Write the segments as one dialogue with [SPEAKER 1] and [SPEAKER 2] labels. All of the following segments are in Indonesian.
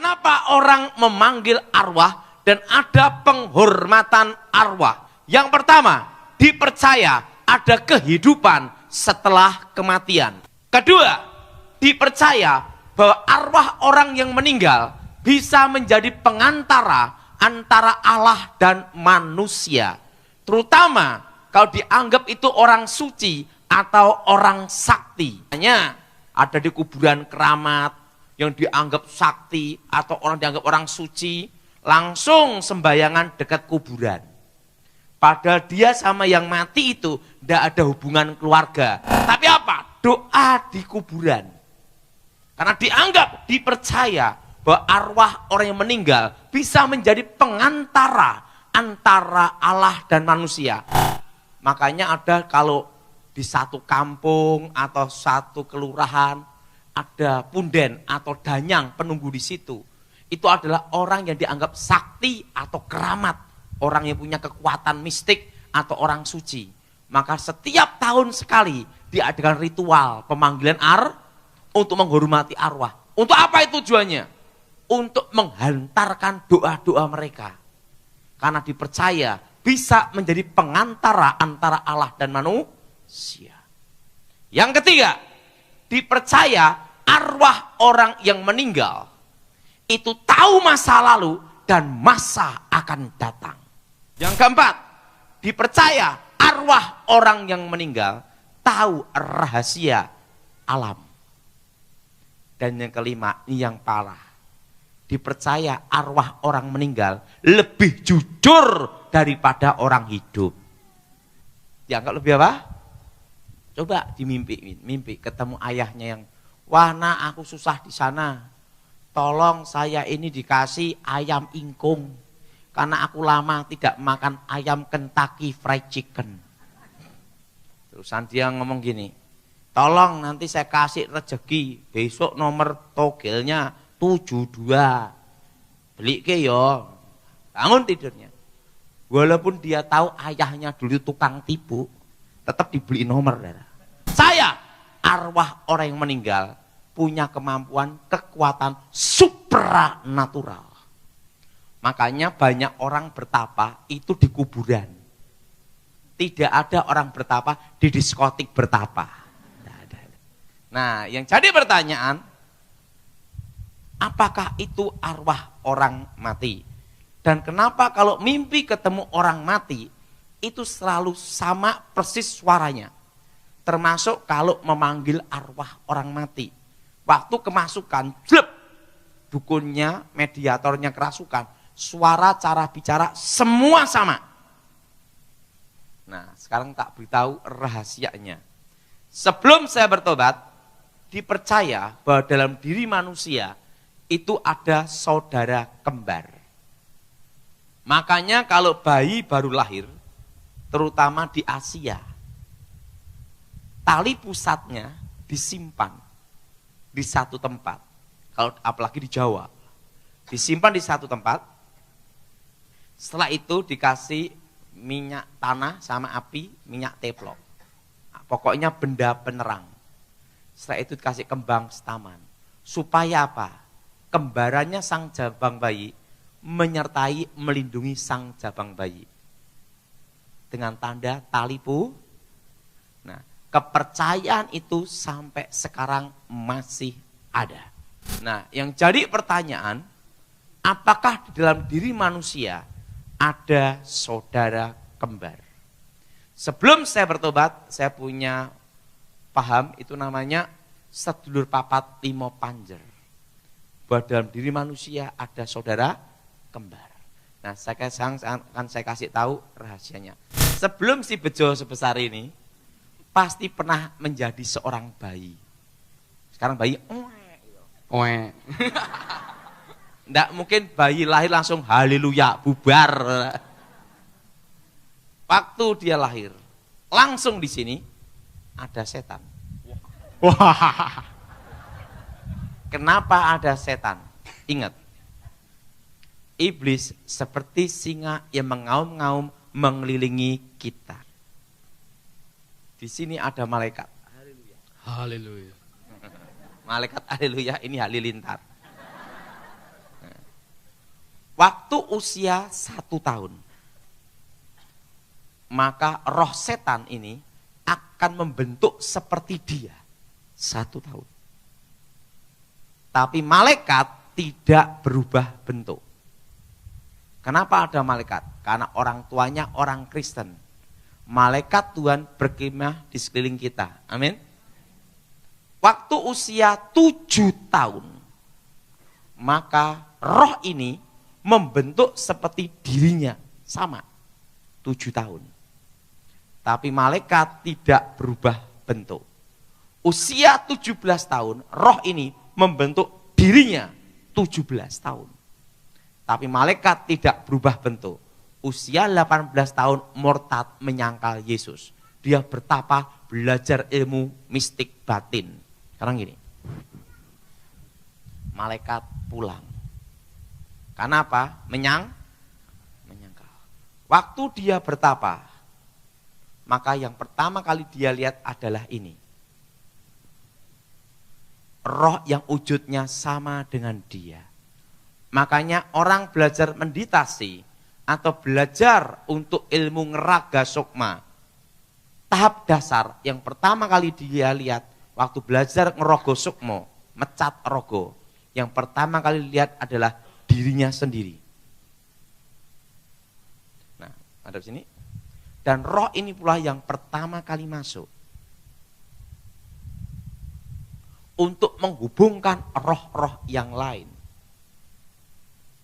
[SPEAKER 1] Kenapa orang memanggil arwah dan ada penghormatan arwah? Yang pertama, dipercaya ada kehidupan setelah kematian. Kedua, dipercaya bahwa arwah orang yang meninggal bisa menjadi pengantara antara Allah dan manusia. Terutama kalau dianggap itu orang suci atau orang sakti. Hanya ada di kuburan keramat yang dianggap sakti atau orang dianggap orang suci, langsung sembayangan dekat kuburan. Padahal dia sama yang mati itu tidak ada hubungan keluarga. Tapi apa? Doa di kuburan. Karena dianggap, dipercaya bahwa arwah orang yang meninggal bisa menjadi pengantara antara Allah dan manusia. Makanya ada kalau di satu kampung atau satu kelurahan ada punden atau danyang penunggu di situ. Itu adalah orang yang dianggap sakti atau keramat, orang yang punya kekuatan mistik atau orang suci. Maka setiap tahun sekali diadakan ritual pemanggilan untuk menghormati arwah. Untuk apa itu tujuannya? Untuk menghantarkan doa-doa mereka. Karena dipercaya bisa menjadi pengantara antara Allah dan manusia. Yang ketiga, dipercaya arwah orang yang meninggal itu tahu masa lalu dan masa akan datang. Yang keempat, dipercaya arwah orang yang meninggal tahu rahasia alam. Dan yang kelima, ini yang parah. Dipercaya arwah orang meninggal lebih jujur daripada orang hidup. Dianggap lebih apa? Coba mimpi ketemu ayahnya yang, wah nak aku susah di sana, tolong saya ini dikasih ayam ingkung, karena aku lama tidak makan ayam Kentucky Fried Chicken. Terusan dia ngomong gini, tolong nanti saya kasih rezeki, besok nomor togelnya 72, beli ke yo, bangun tidurnya. Walaupun dia tahu ayahnya dulu tukang tipu, tetap dibeli nomor. Saya, arwah orang yang meninggal, punya kemampuan, kekuatan supranatural. Makanya banyak orang bertapa itu di kuburan. Tidak ada orang bertapa di diskotik bertapa. Nah, yang jadi pertanyaan, apakah itu arwah orang mati? Dan kenapa kalau mimpi ketemu orang mati, itu selalu sama persis suaranya. Termasuk kalau memanggil arwah orang mati. Waktu kemasukan, blep, dukunnya, mediatornya kerasukan, suara, cara bicara, semua sama. Nah, sekarang tak beritahu rahasianya. Sebelum saya bertobat, dipercaya bahwa dalam diri manusia itu ada saudara kembar. Makanya kalau bayi baru lahir, terutama di Asia, tali pusatnya disimpan di satu tempat. Kalau apalagi di Jawa, disimpan di satu tempat. Setelah itu dikasih minyak tanah sama api, minyak teplok. Nah, pokoknya benda penerang. Setelah itu dikasih kembang setaman. Supaya apa? Kembarannya sang jabang bayi menyertai, melindungi sang jabang bayi. Dengan tanda tali pu. Nah, kepercayaan itu sampai sekarang masih ada. Nah, yang jadi pertanyaan, apakah di dalam diri manusia ada saudara kembar? Sebelum saya bertobat, saya punya paham, itu namanya sedulur papat limo panjer. Bahwa dalam diri manusia ada saudara kembar. Nah, akan saya kasih tahu rahasianya. Sebelum si bejo sebesar ini, pasti pernah menjadi seorang bayi. Sekarang bayi, Nggak mungkin bayi lahir langsung haleluya, bubar. Waktu dia lahir, langsung di sini ada setan. Wah. Kenapa ada setan? Ingat, iblis seperti singa yang mengaum-ngaum mengelilingi kita. Di sini ada malaikat. Haleluya. Haleluya. Malaikat haleluya ini halilintar. waktu usia 1 tahun, maka roh setan ini akan membentuk seperti dia 1 tahun. Tapi malaikat tidak berubah bentuk. Kenapa ada malaikat? Karena orang tuanya orang Kristen. Malaikat Tuhan berkemah di sekeliling kita. Amin. Waktu usia 7 tahun, maka roh ini membentuk seperti dirinya, sama 7 tahun. Tapi malaikat tidak berubah bentuk. Usia 17 tahun, roh ini membentuk dirinya 17 tahun. Tapi malaikat tidak berubah bentuk. Usia 18 tahun murtad menyangkal Yesus. Dia bertapa belajar ilmu mistik batin. Sekarang gini, malaikat pulang. Karena apa? Menyangkal. Waktu dia bertapa, maka yang pertama kali dia lihat adalah ini. Roh yang wujudnya sama dengan dia. Makanya orang belajar meditasi atau belajar untuk ilmu ngeraga sukma, tahap dasar yang pertama kali dia lihat waktu belajar ngerogo sukmo, mecat rogo, yang pertama kali lihat adalah dirinya sendiri. Nah, ada di sini. Dan roh ini pula yang pertama kali masuk untuk menghubungkan roh-roh yang lain.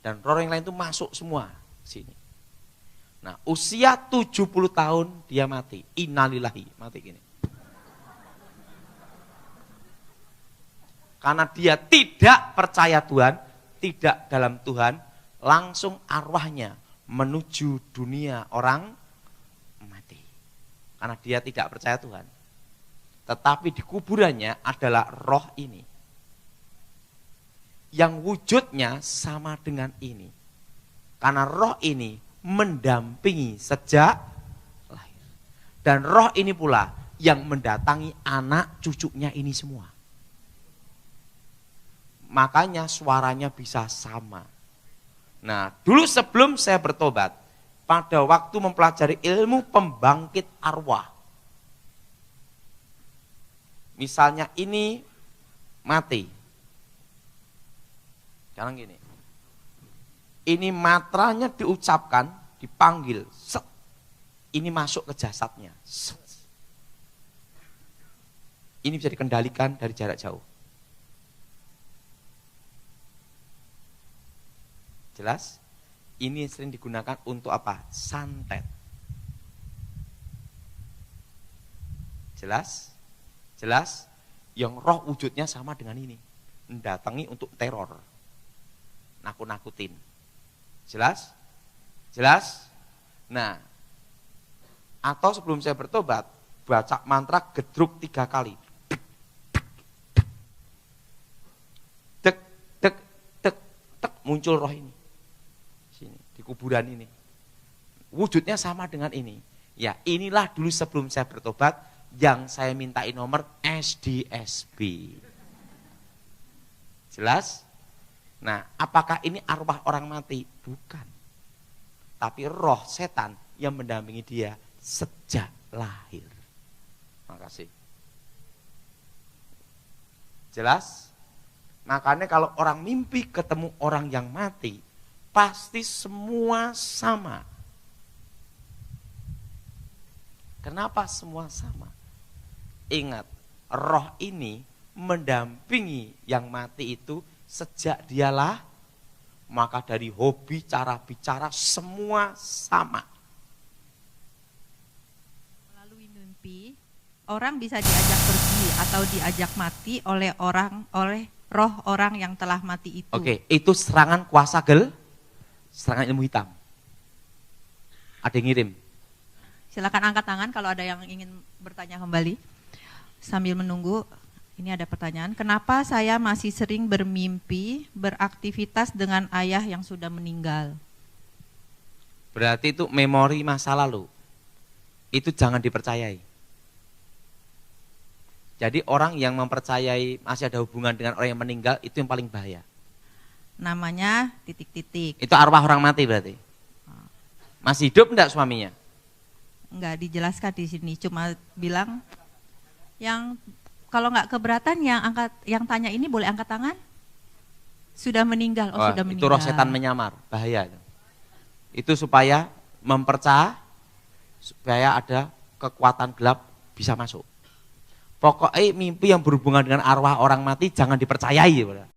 [SPEAKER 1] Dan roh yang lain itu masuk semua sini. Nah, usia 70 tahun dia mati. Innalillahi, mati gini. Karena dia tidak percaya Tuhan, tidak dalam Tuhan, langsung arwahnya menuju dunia orang mati. Karena dia tidak percaya Tuhan. Tetapi di kuburannya adalah roh ini. Yang wujudnya sama dengan ini. Karena roh ini mendampingi sejak lahir. Dan roh ini pula yang mendatangi anak cucunya ini semua. Makanya suaranya bisa sama. Nah, dulu sebelum saya bertobat, pada waktu mempelajari ilmu pembangkit arwah. Misalnya ini mati. Sekarang gini. Ini matranya diucapkan, dipanggil, set. Ini masuk ke jasadnya. Set. Ini bisa dikendalikan dari jarak jauh. Jelas? Ini sering digunakan untuk apa? Santet. Jelas? Jelas? Yang roh wujudnya sama dengan ini. Mendatangi untuk teror. Nakut-nakutin. Jelas? Jelas? Nah, atau sebelum saya bertobat, baca mantra gedruk 3 kali. Dek, dek, dek, dek, muncul roh ini. Sini, di kuburan ini. Wujudnya sama dengan ini. Ya, inilah dulu sebelum saya bertobat, yang saya mintain nomor SDSB. Jelas? Nah, apakah ini arwah orang mati? Bukan. Tapi roh setan yang mendampingi dia sejak lahir. Makasih. Jelas? Makanya kalau orang mimpi ketemu orang yang mati, pasti semua sama. Kenapa semua sama? Ingat, roh ini mendampingi yang mati itu sejak dialah, maka dari hobi, cara bicara, semua sama.
[SPEAKER 2] Melalui mimpi, orang bisa diajak pergi atau diajak mati oleh roh orang yang telah mati itu.
[SPEAKER 1] Oke, itu serangan kuasa serangan ilmu hitam. Ada yang ngirim.
[SPEAKER 2] Silakan angkat tangan kalau ada yang ingin bertanya kembali. Sambil menunggu, ini ada pertanyaan. Kenapa saya masih sering bermimpi beraktivitas dengan ayah yang sudah meninggal?
[SPEAKER 1] Berarti itu memori masa lalu. Itu jangan dipercayai. Jadi orang yang mempercayai masih ada hubungan dengan orang yang meninggal, itu yang paling bahaya.
[SPEAKER 2] namanya titik-titik.
[SPEAKER 1] Itu arwah orang mati berarti. Masih hidup enggak suaminya?
[SPEAKER 2] Enggak dijelaskan di sini, cuma bilang yang kalau nggak keberatan yang tanya ini boleh angkat tangan. Sudah meninggal,
[SPEAKER 1] Wah,
[SPEAKER 2] sudah
[SPEAKER 1] itu
[SPEAKER 2] meninggal.
[SPEAKER 1] roh setan menyamar, bahaya. Itu supaya mempercah, supaya ada kekuatan gelap bisa masuk. Pokoknya mimpi yang berhubungan dengan arwah orang mati jangan dipercayai.